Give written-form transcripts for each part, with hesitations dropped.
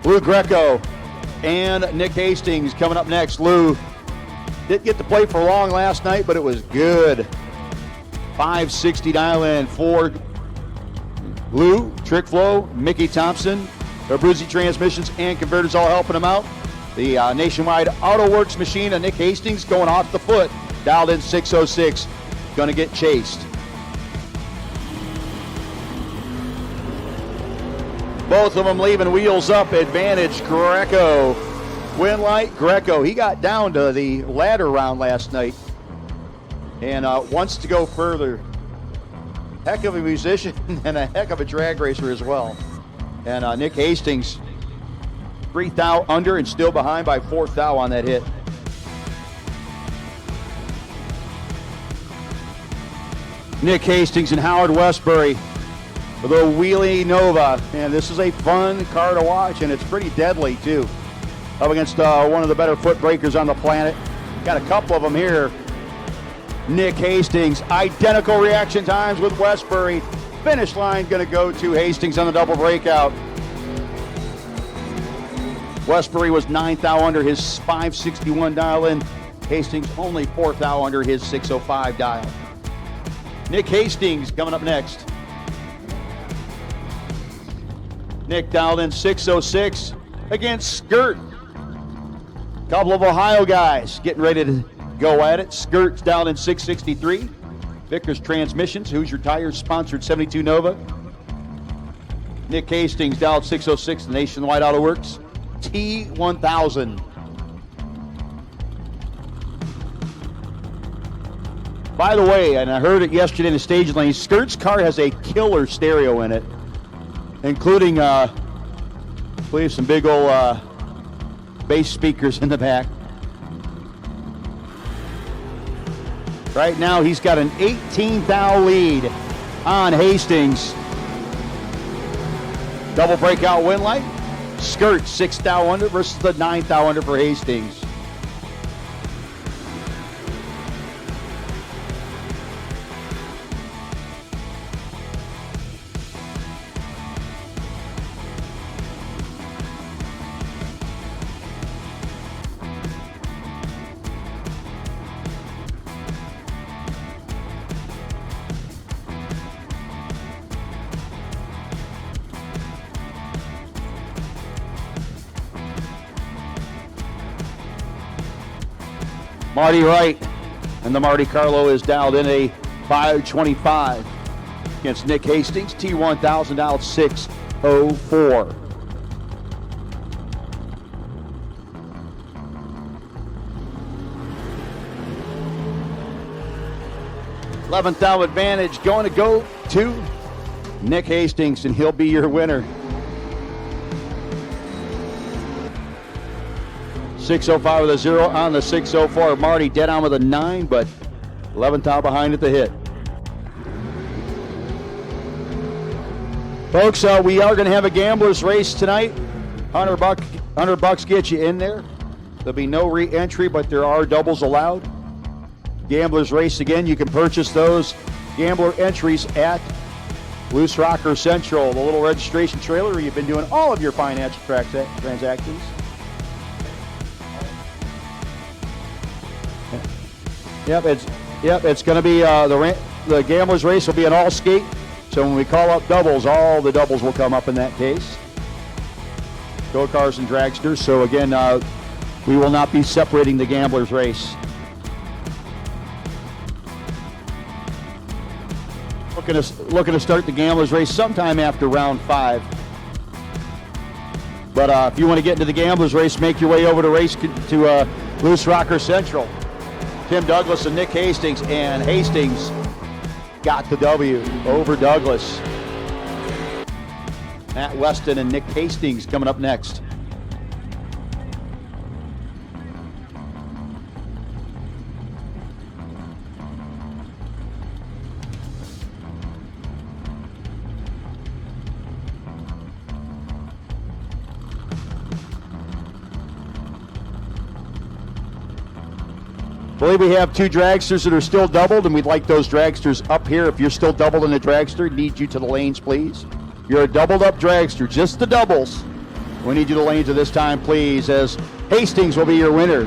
Lou Greco and Nick Hastings coming up next. Lou didn't get to play for long last night, but it was good. 560 dial-in for Lou, Trick Flow, Mickey Thompson, Abruzzi Transmissions and Converters all helping him out. The Nationwide Auto Works machine of Nick Hastings going off the foot, dialed in 606, going to get chased. Both of them leaving wheels up, advantage Greco. Winlight, Greco, he got down to the ladder round last night and wants to go further. Heck of a musician and a heck of a drag racer as well. And Nick Hastings, 3 thou under and still behind by 4 thou on that hit. Nick Hastings and Howard Westbury with a Wheelie Nova. And this is a fun car to watch, and it's pretty deadly too. Up against one of the better foot breakers on the planet. Got a couple of them here. Nick Hastings, identical reaction times with Westbury. Finish line going to go to Hastings on the double breakout. Westbury was 9 thou under his 561 dial in. Hastings only 4 thou under his 605 dial. Nick Hastings coming up next. Nick dialed in 606 against Skirt. Couple of Ohio guys getting ready to go at it. Skirt's down in 663. Vickers Transmissions, Hoosier Tires, sponsored 72 Nova. Nick Hastings dialed 606, the Nationwide Auto Works T1000. By the way, and I heard it yesterday in the stage lane, Skirt's car has a killer stereo in it, including, I believe, some big old bass speakers in the back. Right now, he's got an 18 thou lead on Hastings. Double breakout win light. Skirt 6 thou under versus the 9 thou under for Hastings. Marty Wright and the Marty Carlo is dialed in a 525 against Nick Hastings. T1000 out 604. Eleventh thou advantage going to go to Nick Hastings, and he'll be your winner. 605 with a 0 on the 604. Marty dead on with a 9, but 11th thou behind at the hit. Folks, we are going to have a gambler's race tonight. $100 gets you in there. There'll be no re-entry, but there are doubles allowed. Gambler's race again. You can purchase those gambler entries at Loose Rocker Central, the little registration trailer where you've been doing all of your financial transactions. Yep, it's going to be the gambler's race will be an all skate. So when we call up doubles, all the doubles will come up in that case. Go-cars and dragsters. So again, we will not be separating the gambler's race. Looking to start the gambler's race sometime after round 5. But if you want to get into the gambler's race, make your way over to Loose Rocker Central. Tim Douglas and Nick Hastings, and Hastings got the W over Douglas. Matt Weston and Nick Hastings coming up next. I believe we have 2 dragsters that are still doubled, and we'd like those dragsters up here. If you're still doubled in the dragster, need you to the lanes, please. You're a doubled up dragster, just the doubles. We need you to lane to this time, please, as Hastings will be your winner.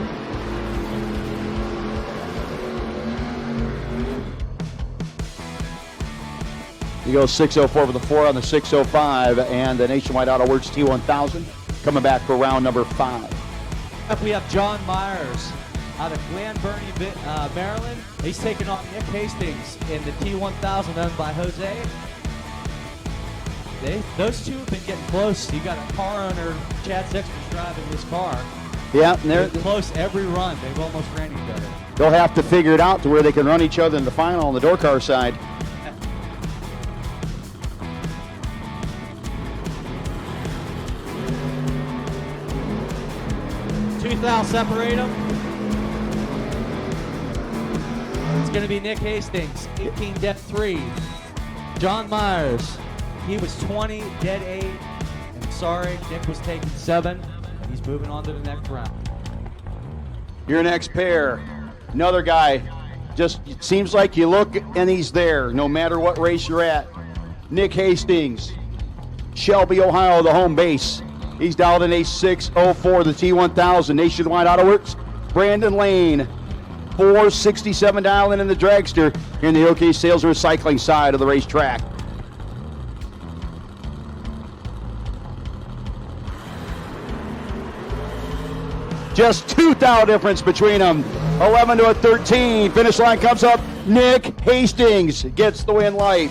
You go 6:04 for the 4 on the 6:05, and the Nationwide Auto Works T1000 coming back for round number 5. We have John Myers out of Glen Burnie, Maryland. He's taking on Nick Hastings in the T1000 owned by Jose. Those two have been getting close. You got a car owner, Chad Sexton's driving this car. Yeah, and they're close every run. They've almost ran each other. They'll have to figure it out to where they can run each other in the final on the door car side. I'll separate them. It's going to be Nick Hastings, 18 dead 3. John Myers, he was 20 dead 8. And sorry, Nick was taking 7. And he's moving on to the next round. Your next pair, another guy, just it seems like you look and he's there no matter what race you're at. Nick Hastings, Shelby, Ohio, the home base. He's dialed in a 6:04, the T1000, Nationwide Auto Works. Brandon Lane, 467 dial in the dragster here in the OK Sales and Recycling side of the racetrack. Just 2 thou difference between them. 11 to a 13. Finish line comes up. Nick Hastings gets the win light.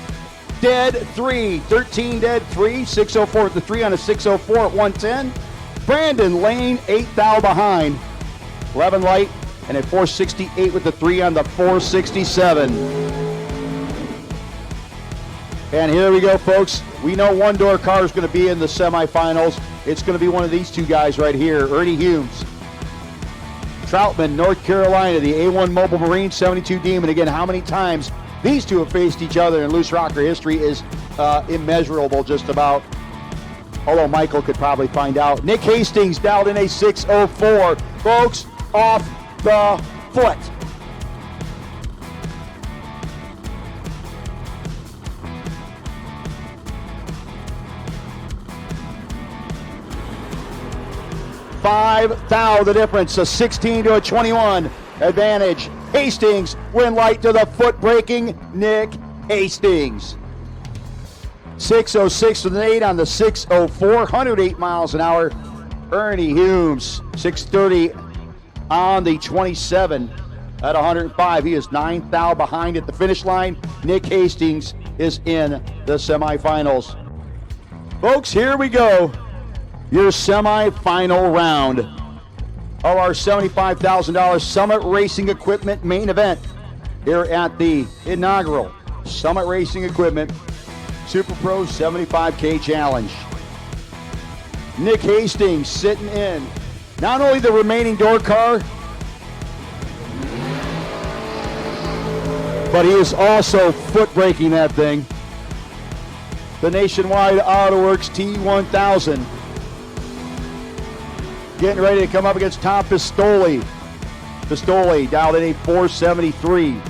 Dead 3, 13 dead 3, 6:04 at the 3 on a 6:04 at 110. Brandon Lane, 8 thou behind. 11 light and a 468 with the 3 on the 467. And here we go, folks. We know one door car is going to be in the semifinals. It's going to be one of these two guys right here, Ernie Humes. Troutman, North Carolina, the A1 Mobile Marine 72 Demon. Again, how many times these two have faced each other in loose rocker history is immeasurable just about. Although Michael could probably find out. Nick Hastings dialed in a 6:04. Folks, off the foot. Five thou the difference, a 16 to a 21 advantage. Hastings win light to the foot braking Nick Hastings. 6:06 with an 8 on the 6:04, 108 miles an hour. Ernie Humes, 6:30 on the 27 at 105. He is 9 thou behind at the finish line. Nick Hastings is in the semifinals. Folks, here we go. Your semifinal round of our $75,000 Summit Racing Equipment main event here at the inaugural Summit Racing Equipment Super Pro 75K Challenge. Nick Hastings sitting in not only the remaining door car, but he is also foot braking that thing. The Nationwide Auto Works T1000. Getting ready to come up against Tom Pistole. Pistole dialed in a 473.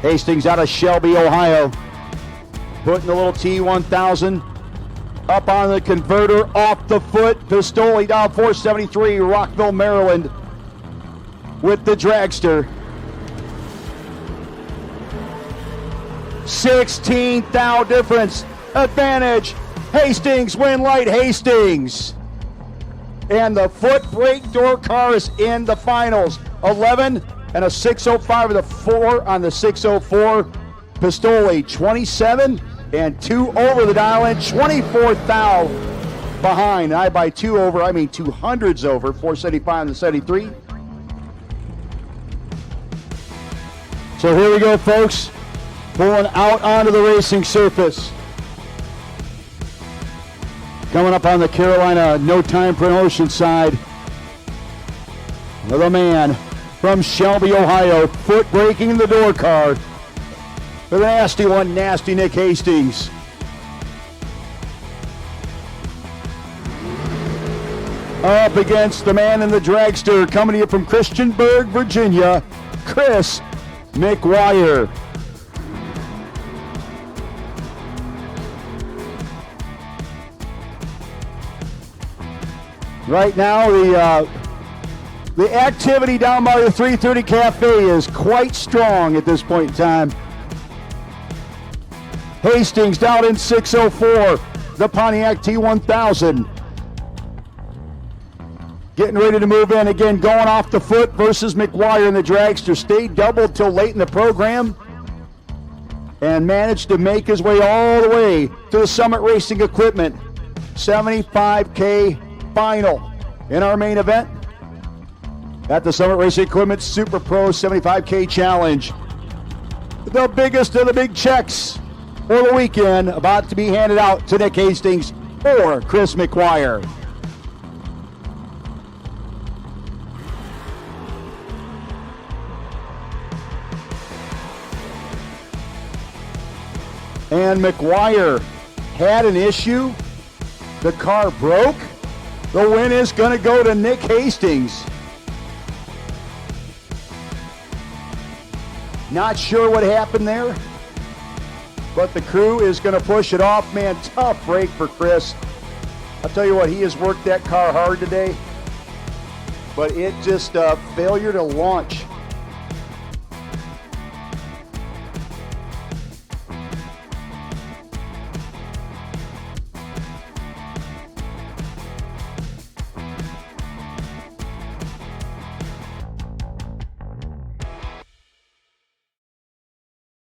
Hastings out of Shelby, Ohio. Putting the little T1000 up on the converter, off the foot. Pistole down 473, Rockville, Maryland, with the dragster. 16 thou difference, advantage. Hastings win light, Hastings. And the foot brake door car is in the finals. 11 and a 6:05 with a 4 on the 6:04. Pistole 27 and 2 over the dial in, 24 thou behind. I by 2 over, I mean 200s over, 475 and the 73. So here we go, folks. Pulling out onto the racing surface. Coming up on the Carolina No Time Promotion side. The man from Shelby, Ohio, foot braking the door car. for the nasty one, nasty Nick Hastings. Up against the man in the dragster, coming to you from Christiansburg, Virginia, Chris McGuire. Right now, the activity down by the 330 Cafe is quite strong at this point in time. Hastings down in 604, the Pontiac T1000. Getting ready to move in again, going off the foot versus McGuire in the dragster. Stayed doubled till late in the program and managed to make his way all the way to the Summit Racing Equipment 75K final in our main event at the Summit Racing Equipment Super Pro 75K Challenge. The biggest of the big checks for the weekend about to be handed out to Nick Hastings or Chris McGuire. And McGuire had an issue. The car broke. The win is going to go to Nick Hastings. Not sure what happened there, but the crew is going to push it off. Man, tough break for Chris. I'll tell you what, he has worked that car hard today, but it just failure to launch